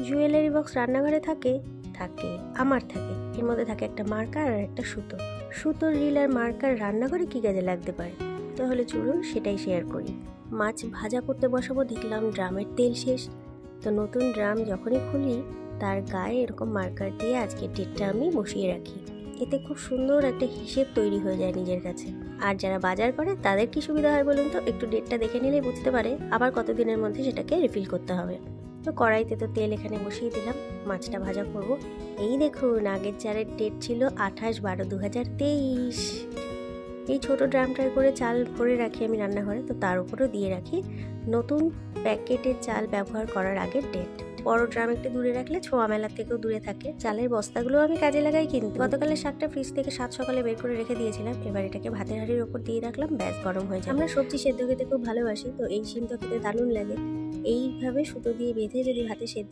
Jewellery box রান্নাঘরে থাকে থাকে আমার থাকে, এর মধ্যে থাকে একটা মার্কার আর একটা সুতো। সুতোর রিল আর মার্কার রান্নাঘরে কি কাজে লাগতে পারে, তাহলে চলুন সেটাই শেয়ার করি। মাছ ভাজা করতে বসাবো, দেখলাম ড্রামের তেল শেষ। তো নতুন ড্রাম যখনই খুলি তার গায়ে এরকম মার্কার দিয়ে আজকের ডেটটা আমি বসিয়ে রাখি। এতে খুব সুন্দর একটা হিসেব তৈরি হয়ে যায় নিজের কাছে। আর যারা বাজার করে তাদের কি সুবিধা হয় বলুন তো, একটু ডেটটা দেখে নিলেই বুঝতে পারে আবার কতদিনের মধ্যে সেটাকে রিফিল করতে হবে। তো কড়াইতে তো তেল এখানে বসিয়ে দিলাম, মাছটা ভাজা করব। এই দেখুন, আগের চালের ডেট ছিল 28/12/2023। এই ছোট ড্রামটায় করে চাল ভরে রাখি আমি রান্নাঘরে, তো তার উপরেও দিয়ে রাখি নতুন প্যাকেটের চাল ব্যবহার করার আগের ডেট। বড় ড্রাম একটু দূরে রাখলে ছোঁয়া মেলার থেকেও দূরে থাকে। চালের বস্তাগুলো আমি কাজে লাগাই, কিন্তু গতকালের শাকটা ফ্রিজ থেকে 7 সকালে বের করে রেখে দিয়েছিলাম। এবার এটাকে ভাতের হাঁড়ির ওপর দিয়ে রাখলাম, ব্যাস গরম হয়ে যায়। আমরা সবজি সেদ্ধ খেতে খুব ভালোবাসি, তো এই শিম তো খেতে দারুণ লাগে। এইভাবে সুতো দিয়ে বেঁধে যদি ভাতে সেদ্ধ